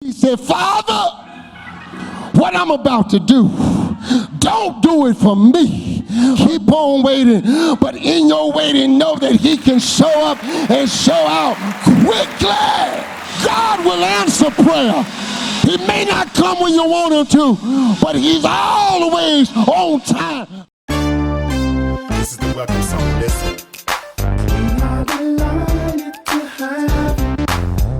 He said, Father, what I'm about to do, don't do it for me. Keep on waiting, but in your waiting, know that he can show up and show out quickly. God will answer prayer. He may not come when you want him to, but he's always on time. This is the welcome song. Listen. We are delighted to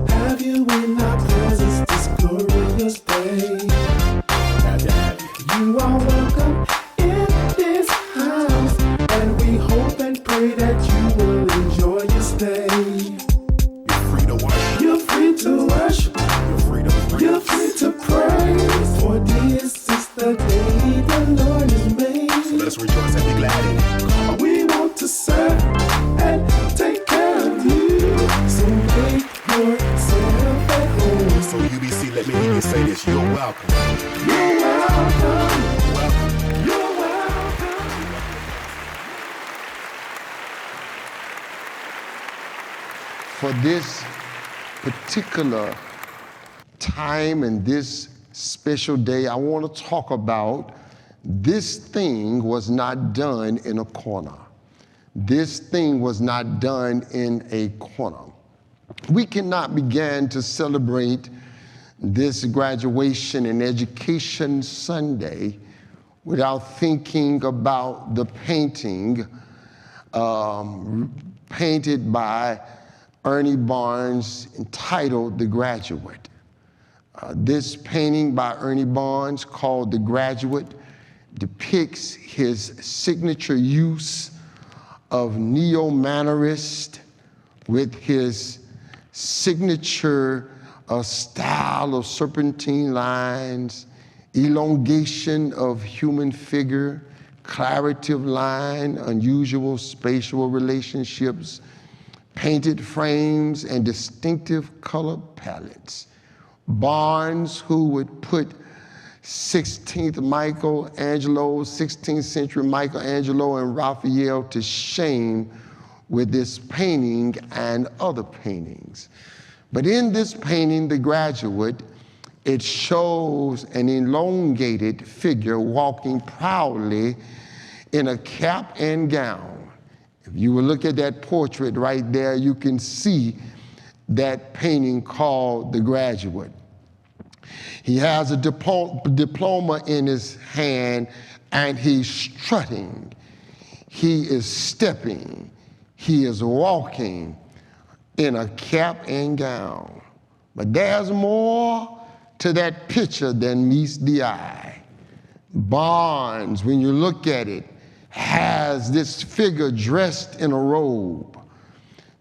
have you in our presence this glorious day. Glad to have you. You are welcome in this house, and we hope and pray that you will enjoy your stay. You're free to worship. You're free to worship. You're free to praise. You're free to praise. For this is the day the Lord has made. So let us rejoice and be glad in it. We want to serve and take care of you. So make yourself at home. So UBC, let me hear you say this. You're welcome. You're welcome. Welcome. You're welcome. For this particular time and this special day, I want to talk about this thing was not done in a corner. This thing was not done in a corner. We cannot begin to celebrate this graduation and education Sunday without thinking about the painting painted by Ernie Barnes entitled The Graduate. This painting by Ernie Barnes called The Graduate depicts his signature use of neo-mannerist with his signature style of serpentine lines, elongation of human figure, clarity of line, unusual spatial relationships, painted frames, and distinctive color palettes. Barnes, who would put 16th century Michelangelo and Raphael to shame with this painting and other paintings. But in this painting, The Graduate, it shows an elongated figure walking proudly in a cap and gown. If you will look at that portrait right there, you can see that painting called The Graduate. He has a diploma in his hand, and he's strutting. He is stepping. He is walking in a cap and gown. But there's more to that picture than meets the eye. Barnes, when you look at it, has this figure dressed in a robe.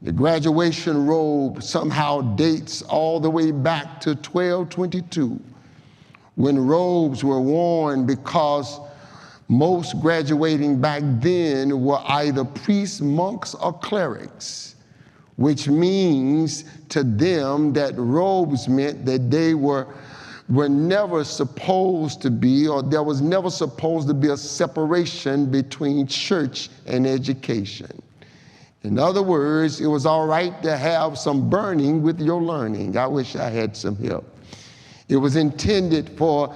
The graduation robe somehow dates all the way back to 1222, when robes were worn because most graduating back then were either priests, monks, or clerics, which means to them that robes meant that they were never supposed to be, or there was never supposed to be a separation between church and education. In other words, it was all right to have some burning with your learning. I wish I had some help. It was intended for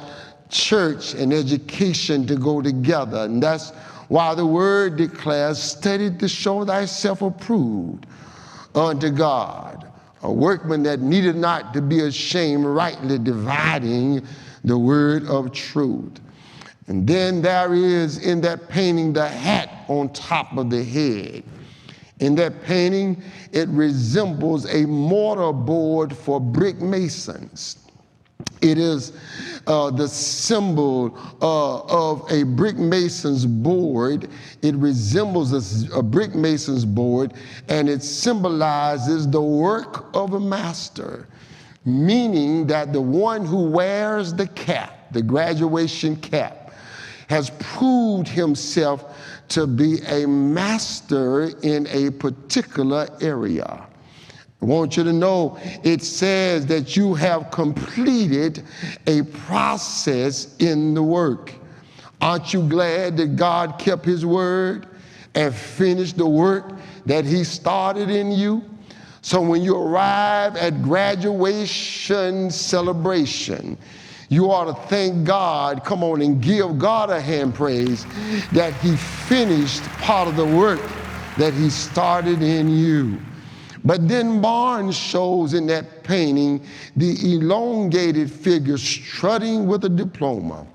church and education to go together, and that's why the word declares, study to show thyself approved unto God, a workman that needed not to be ashamed, rightly dividing the word of truth. And then there is in that painting the hat on top of the head. In that painting, it resembles a mortar board for brick masons. It is the symbol of a brick mason's board. It resembles a brick mason's board, and it symbolizes the work of a master, meaning that the one who wears the cap, the graduation cap, has proved himself to be a master in a particular area. I want you to know it says that you have completed a process in the work. Aren't you glad that God kept his word and finished the work that he started in you? So when you arrive at graduation celebration, you ought to thank God, come on, and give God a hand praise that he finished part of the work that he started in you. But then Barnes shows in that painting the elongated figure strutting with a diploma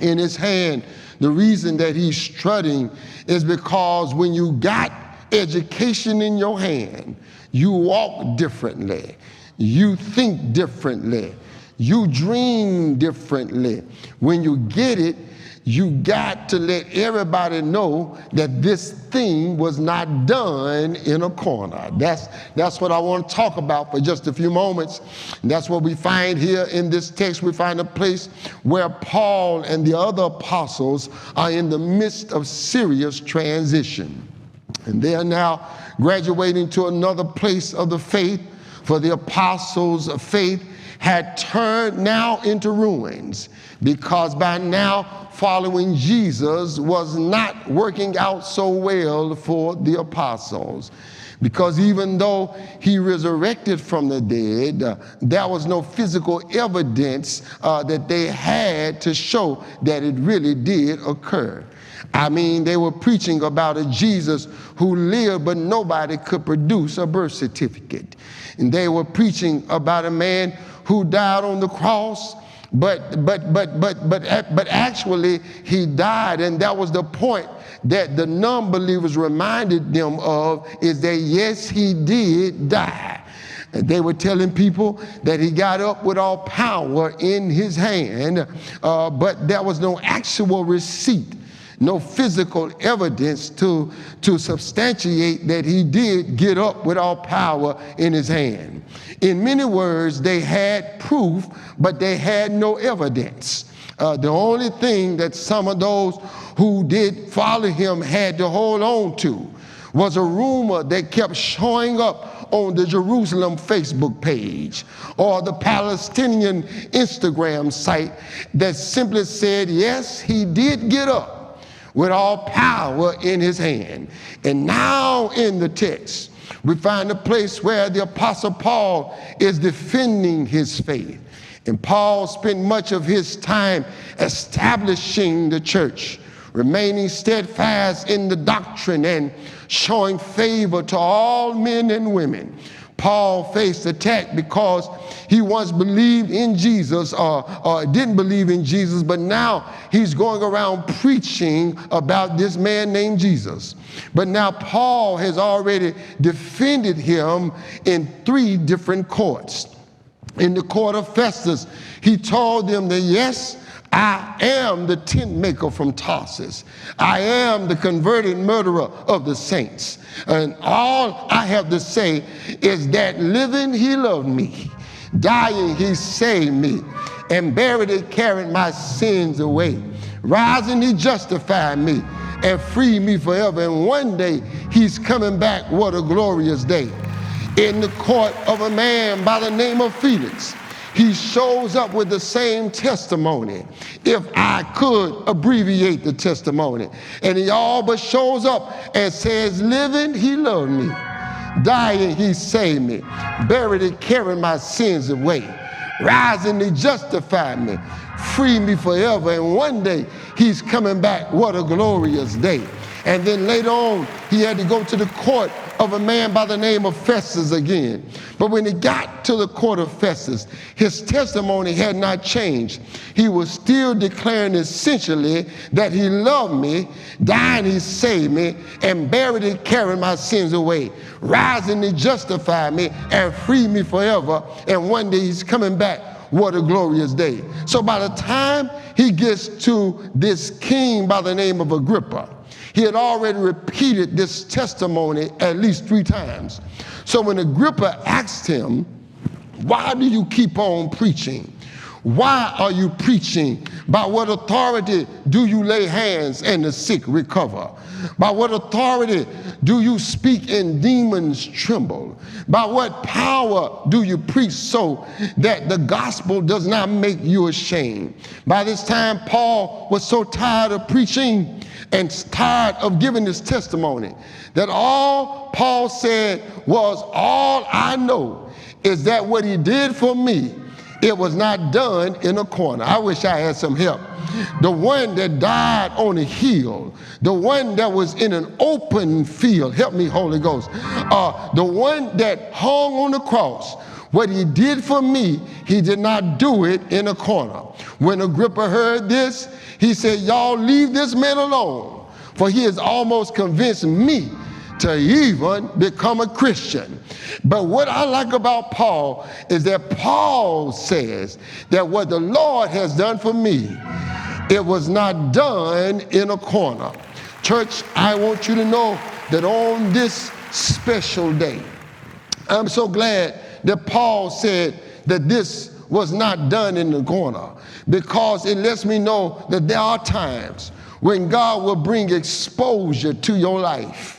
in his hand. The reason that he's strutting is because when you got education in your hand, you walk differently, you think differently, you dream differently. When you get it, you got to let everybody know that this thing was not done in a corner. That's what I want to talk about for just a few moments. And that's what we find here in this text. We find a place where Paul and the other apostles are in the midst of serious transition. And they are now graduating to another place of the faith, for the apostles' of faith had turned now into ruins, because by now following Jesus was not working out so well for the apostles. Because even though he resurrected from the dead, there was no physical evidence that they had to show that it really did occur. I mean, they were preaching about a Jesus who lived, but nobody could produce a birth certificate. And they were preaching about a man who died on the cross, but actually he died, and that was the point that the non-believers reminded them of, is that yes, he did die. And they were telling people that he got up with all power in his hand, but there was no actual receipt, no physical evidence to substantiate that he did get up with all power in his hand. In many words, they had proof, but they had no evidence. The only thing that some of those who did follow him had to hold on to was a rumor that kept showing up on the Jerusalem Facebook page or the Palestinian Instagram site that simply said, yes, he did get up with all power in his hand. And now in the text, we find a place where the Apostle Paul is defending his faith. And Paul spent much of his time establishing the church, remaining steadfast in the doctrine and showing favor to all men and women. Paul faced attack because he once believed in Jesus or didn't believe in Jesus, but now he's going around preaching about this man named Jesus. But now Paul has already defended him in 3 different courts. In the court of Festus, he told them that yes, I am the tent maker from Tarsus. I am the converted murderer of the saints. And all I have to say is that living, he loved me. Dying, he saved me. And buried, he carried my sins away. Rising, he justified me and freed me forever. And one day, he's coming back. What a glorious day. In the court of a man by the name of Felix, he shows up with the same testimony, if I could abbreviate the testimony. And he all but shows up and says, living, he loved me. Dying, he saved me. Buried, he carried my sins away. Rising, he justified me. Free me forever. And one day, he's coming back. What a glorious day. And then later on, he had to go to the court of a man by the name of Festus again. But when he got to the court of Festus, his testimony had not changed. He was still declaring essentially that he loved me, dying he saved me, and buried he carried my sins away. Rising he justified me and freed me forever. And one day he's coming back. What a glorious day. So by the time he gets to this king by the name of Agrippa, he had already repeated this testimony at least 3 times. So when Agrippa asked him, why do you keep on preaching? Why are you preaching? By what authority do you lay hands and the sick recover? By what authority do you speak and demons tremble? By what power do you preach so that the gospel does not make you ashamed? By this time, Paul was so tired of preaching and tired of giving his testimony that all Paul said was, all I know is that what he did for me, it was not done in a corner. I wish I had some help. The one that died on a hill, the one that was in an open field, help me, Holy Ghost, the one that hung on the cross, what he did for me, he did not do it in a corner. When Agrippa heard this, he said, y'all leave this man alone, for he has almost convinced me to even become a Christian. But what I like about Paul is that Paul says that what the Lord has done for me, it was not done in a corner. Church, I want you to know that on this special day, I'm so glad that Paul said that this was not done in the corner, because it lets me know that there are times when God will bring exposure to your life.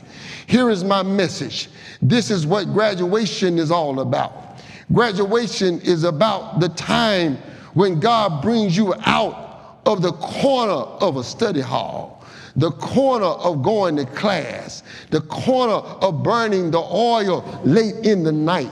Here is my message. This is what graduation is all about. Graduation is about the time when God brings you out of the corner of a study hall, the corner of going to class, the corner of burning the oil late in the night,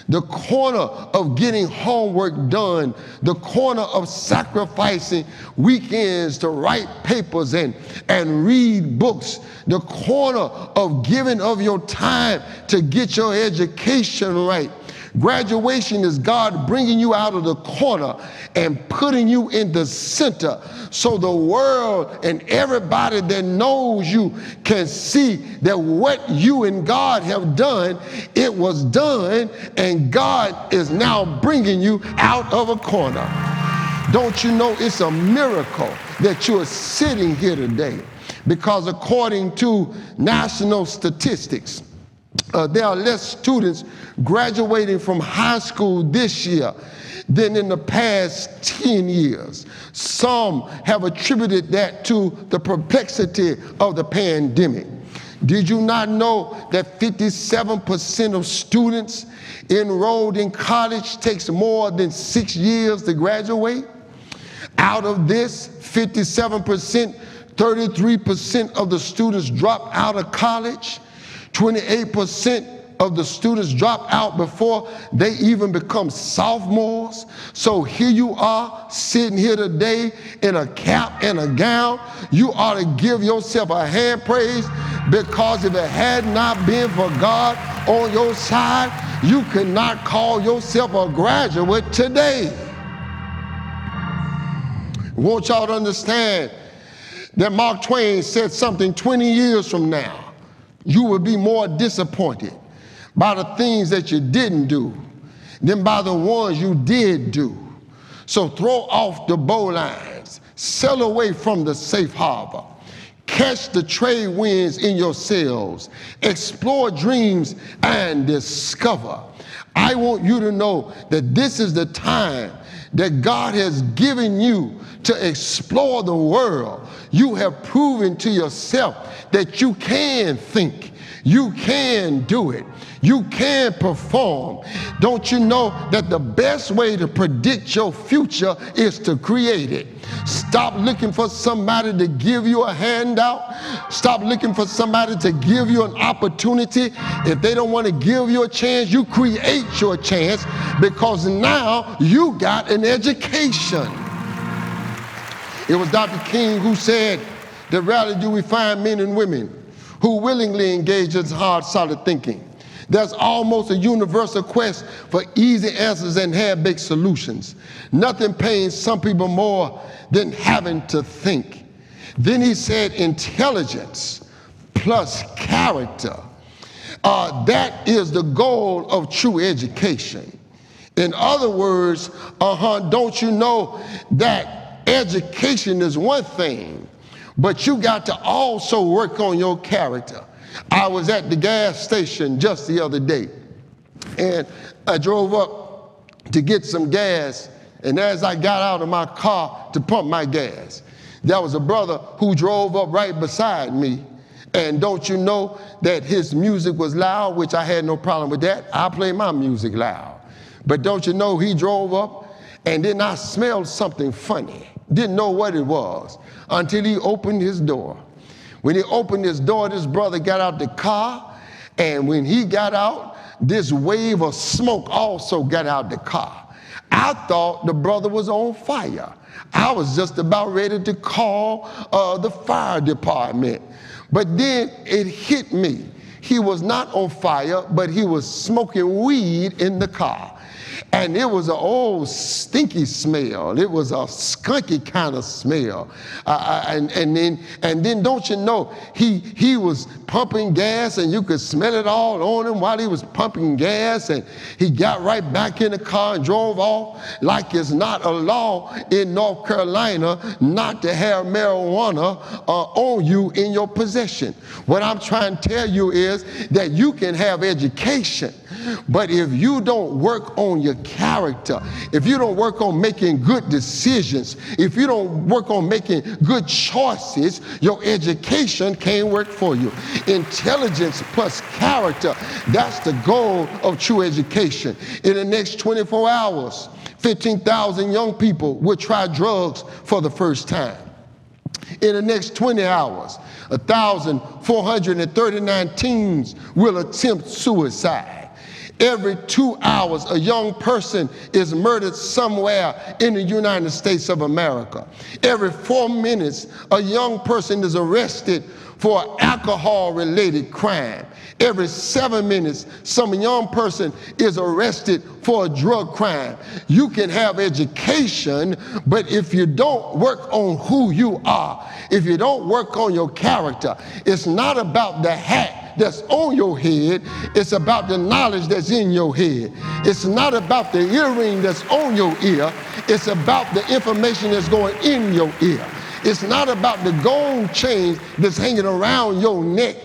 the corner of getting homework done, the corner of sacrificing weekends to write papers and read books, the corner of giving of your time to get your education right. Graduation is God bringing you out of the corner and putting you in the center so the world and everybody that knows you can see that what you and God have done, it was done, and God is now bringing you out of a corner. Don't you know it's a miracle that you are sitting here today? Because according to national statistics, there are less students graduating from high school this year than in the past 10 years. Some have attributed that to the perplexity of the pandemic. Did you not know that 57% of students enrolled in college takes more than 6 years to graduate? Out of this 57%, 33% of the students drop out of college. 28% of the students drop out before they even become sophomores. So here you are sitting here today in a cap and a gown. You ought to give yourself a hand praise, because if it had not been for God on your side, you could not call yourself a graduate today. I want y'all to understand that Mark Twain said something 20 years from now. You will be more disappointed by the things that you didn't do than by the ones you did do. So throw off the bowlines, sail away from the safe harbor, catch the trade winds in your sails, explore dreams and discover. I want you to know that this is the time that God has given you to explore the world. You have proven to yourself that you can think, you can do it, you can perform. Don't you know that the best way to predict your future is to create it? Stop looking for somebody to give you a handout. Stop looking for somebody to give you an opportunity. If they don't want to give you a chance, you create your chance, because now you got an education. It was Dr. King who said that rarely do we find men and women who willingly engage in hard, solid thinking. There's almost a universal quest for easy answers and half-baked solutions. Nothing pains some people more than having to think. Then he said intelligence plus character. That is the goal of true education. In other words, don't you know that education is one thing, but you got to also work on your character. I was at the gas station just the other day, and I drove up to get some gas, And as I got out of my car to pump my gas, there was a brother who drove up right beside me. And don't you know that his music was loud, which I had no problem with that. I play my music loud. But don't you know he drove up, and then I smelled something funny. Didn't know what it was until he opened his door. When he opened his door, this brother got out the car, and when he got out, this wave of smoke also got out the car. I thought the brother was on fire. I was just about ready to call the fire department. But then it hit me. He was not on fire, but he was smoking weed in the car. And it was an old stinky smell. It was a skunky kind of smell. And then don't you know, he was pumping gas, and you could smell it all on him while he was pumping gas. And he got right back in the car and drove off like it's not a law in North Carolina not to have marijuana on you in your possession. What I'm trying to tell you is that you can have education, but if you don't work on your character, if you don't work on making good decisions, if you don't work on making good choices, your education can't work for you. Intelligence plus character, that's the goal of true education. In the next 24 hours, 15,000 young people will try drugs for the first time. In the next 20 hours, 1,439 teens will attempt suicide. Every 2 hours, a young person is murdered somewhere in the United States of America. Every 4 minutes, a young person is arrested for an alcohol-related crime. Every 7 minutes, some young person is arrested for a drug crime. You can have education, but if you don't work on who you are, if you don't work on your character, it's not about the hat that's on your head, it's about the knowledge that's in your head. It's not about the earring that's on your ear, it's about the information that's going in your ear. It's not about the gold chain that's hanging around your neck.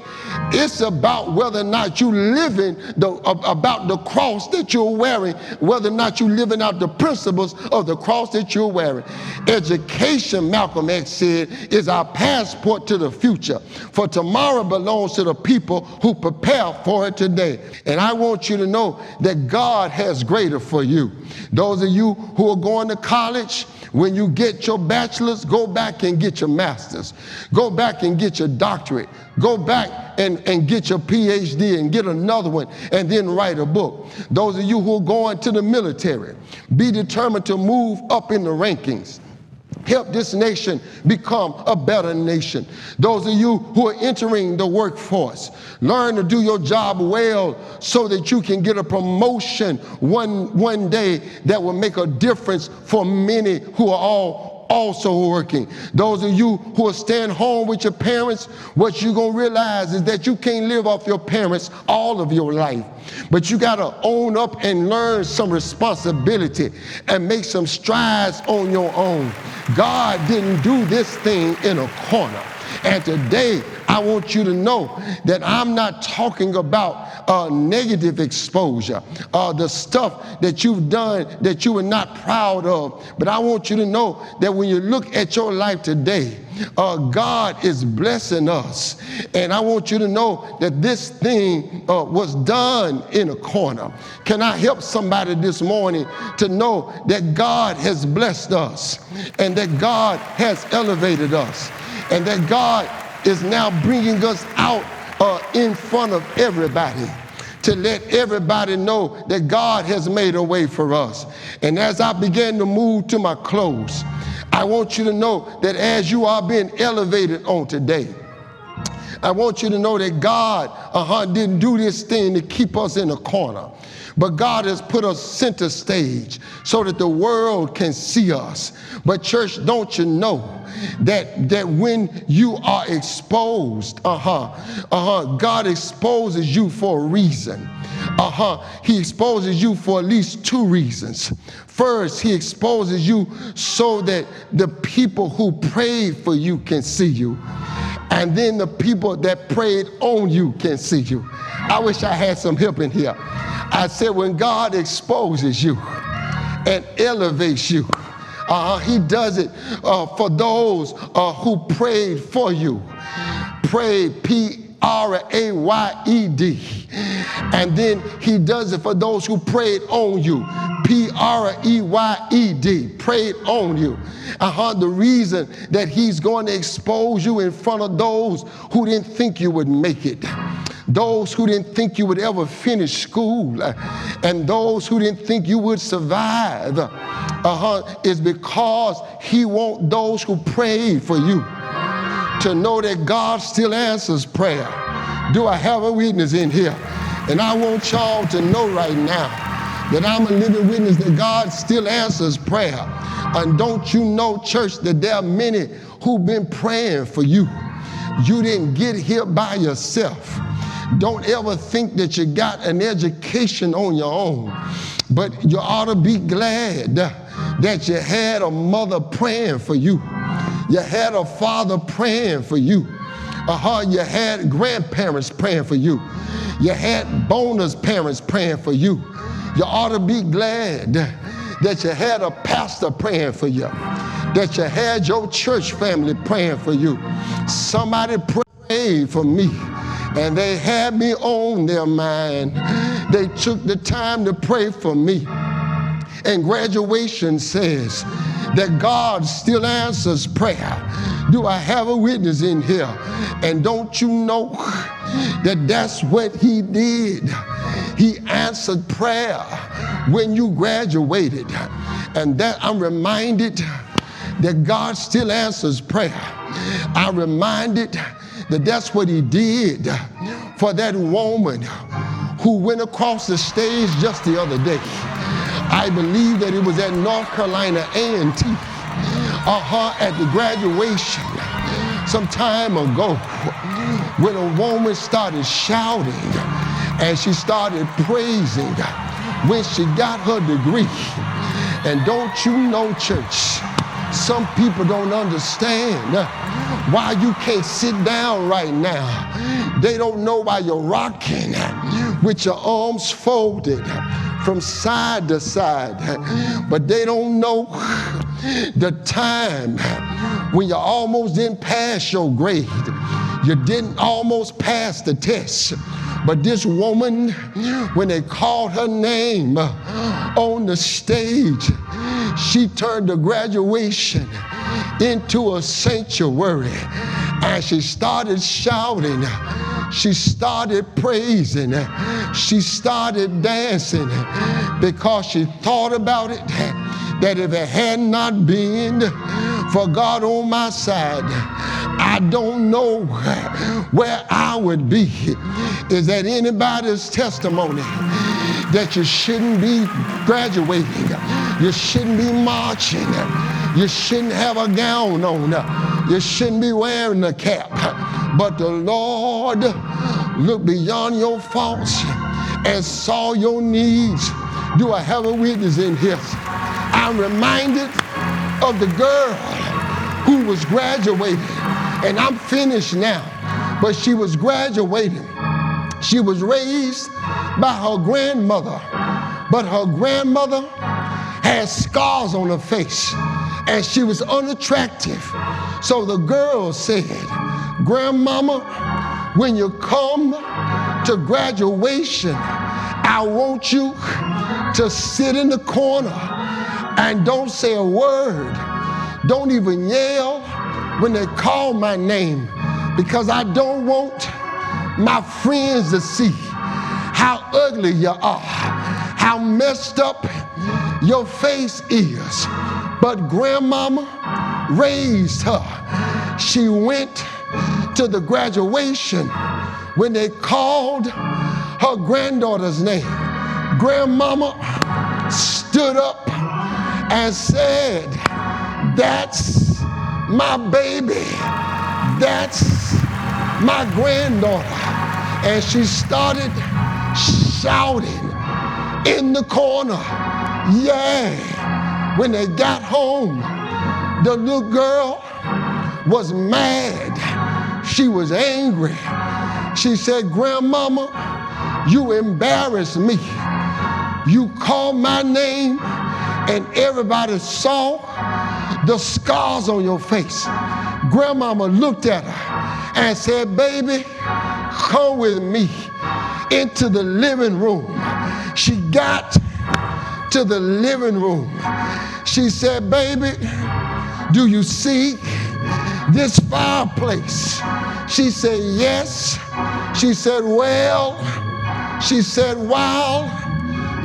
It's about whether or not you're living about the cross that you're wearing, whether or not you're living out the principles of the cross that you're wearing. Education, Malcolm X said, is our passport to the future. For tomorrow belongs to the people who prepare for it today. And I want you to know that God has greater for you. Those of you who are going to college, when you get your bachelor's, go back and get your master's. Go back and get your doctorate. Go back and get your PhD and get another one and then write a book. Those of you who are going to the military, be determined to move up in the rankings. Help this nation become a better nation. Those of you who are entering the workforce, learn to do your job well so that you can get a promotion one day that will make a difference for many who are also working. Those of you who are staying home with your parents, what you're going to realize is that you can't live off your parents all of your life. But you got to own up and learn some responsibility and make some strides on your own. God didn't do this thing in a corner. And today, I want you to know that I'm not talking about negative exposure, the stuff that you've done that you were not proud of. But I want you to know that when you look at your life today, God is blessing us. And I want you to know that this thing was done in a corner. Can I help somebody this morning to know that God has blessed us and that God has elevated us and that God is now bringing us out in front of everybody to let everybody know that God has made a way for us. And as I begin to move to my close, I want you to know that as you are being elevated on today, I want you to know that God didn't do this thing to keep us in a corner. But God has put us center stage so that the world can see us. But church, don't you know that when you are exposed, God exposes you for a reason. He exposes you for at least two reasons. First, he exposes you so that the people who prayed for you can see you. And then the people that prayed on you can see you. I wish I had some help in here. I said when God exposes you, and elevates you. He does it for those who prayed for you. Prayed, P-R-A-Y-E-D. And then he does it for those who prayed on you. P-R-E-Y-E-D. Prayed on you. The reason that he's going to expose you in front of those who didn't think you would make it. Those who didn't think you would ever finish school, and those who didn't think you would survive, is because he wants those who prayed for you to know that God still answers prayer. Do I have a witness in here? And I want y'all to know right now that I'm a living witness that God still answers prayer. And don't you know, church, that there are many who've been praying for you. You didn't get here by yourself. Don't ever think that you got an education on your own. But you ought to be glad that you had a mother praying for you. You had a father praying for you. You had grandparents praying for you. You had bonus parents praying for you. You ought to be glad that you had a pastor praying for you, that you had your church family praying for you. Somebody prayed for me, and they had me on their mind. They took the time to pray for me. And graduation says that God still answers prayer. Do I have a witness in here? And don't you know that that's what he did? He answered prayer when you graduated. And that I'm reminded that God still answers prayer. I'm reminded that that's what he did for that woman who went across the stage just the other day. I believe that it was at North Carolina A&T, at the graduation some time ago, when a woman started shouting and she started praising when she got her degree. And don't you know, church, some people don't understand why you can't sit down right now. They don't know why you're rocking with your arms folded from side to side. But they don't know the time when you almost didn't pass your grade. You didn't almost pass the test. But this woman, when they called her name on the stage, she turned the graduation into a sanctuary. And she started shouting. She started praising. She started dancing because she thought about it, that if it had not been for God on my side, I don't know where I would be. Is that anybody's testimony that you shouldn't be graduating? You shouldn't be marching. You shouldn't have a gown on. You shouldn't be wearing a cap. But the Lord looked beyond your faults and saw your needs. Do I have a witness in here? I'm reminded of the girl who was graduating. And I'm finished now. But she was graduating. She was raised by her grandmother. But her grandmother had scars on her face. And she was unattractive. So the girl said, "Grandmama, when you come to graduation, I want you to sit in the corner and don't say a word. Don't even yell when they call my name, because I don't want my friends to see how ugly you are, how messed up your face is." But grandmama raised her. She went to the graduation. When they called her granddaughter's name, grandmama stood up and said, "That's my baby. That's my granddaughter." And she started shouting in the corner. Yeah. When they got home, the little girl was mad. She was angry. She said, "Grandmama, you embarrassed me. You called my name and everybody saw the scars on your face. Grandmama looked at her and said, baby, come with me into the living room. She got to the living room. She said, baby, do you see this fireplace? She said, yes. She said, well, she said, while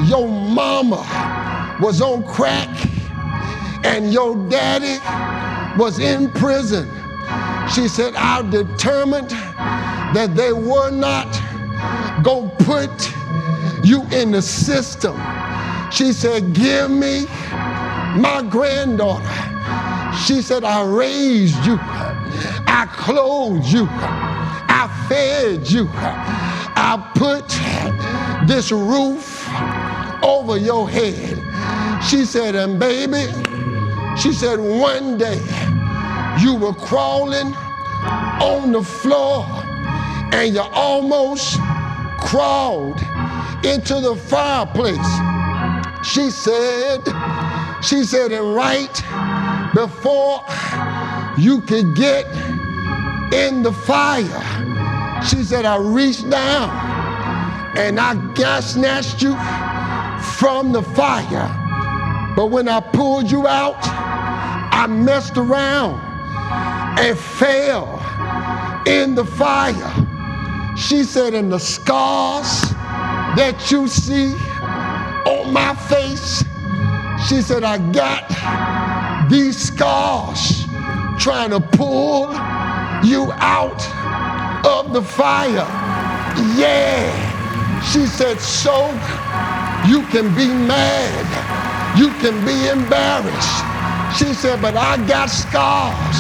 your mama was on crack and your daddy was in prison, she said, I determined that they were not going to put you in the system. She said, give me my granddaughter. She said, I raised you. I clothed you. I fed you. I put this roof over your head. She said, and baby, she said, one day you were crawling on the floor and you almost crawled into the fireplace. She said, and right before you could get in the fire, she said, I reached down and I snatched you from the fire. But when I pulled you out, I messed around and fell in the fire. She said, and the scars that you see on my face, she said, I got these scars trying to pull you out of the fire. Yeah. She said, so you can be mad, you can be embarrassed. She said, but I got scars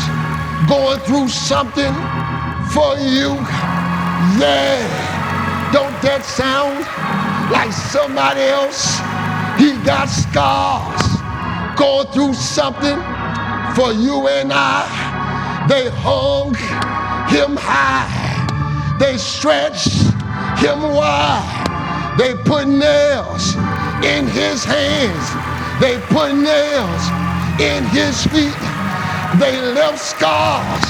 going through something for you. Yeah. Don't that sound like somebody else? He got scars going through something for you and I. They hung him high. They stretched him wide. They put nails in his hands. They put nails in his feet. They left scars.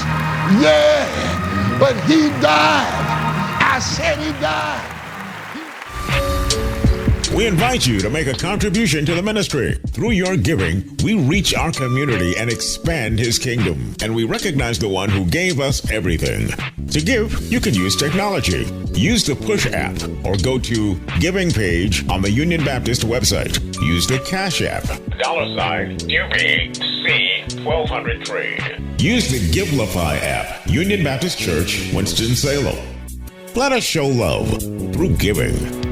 Yeah, but he died. I said he died. We invite you to make a contribution to the ministry. Through your giving, we reach our community and expand his kingdom. And we recognize the one who gave us everything. To give, you can use technology. Use the Push app or go to Giving page on the Union Baptist website. Use the Cash app. $UBC 1203. Use the Givelify app. Union Baptist Church, Winston-Salem. Let us show love through giving.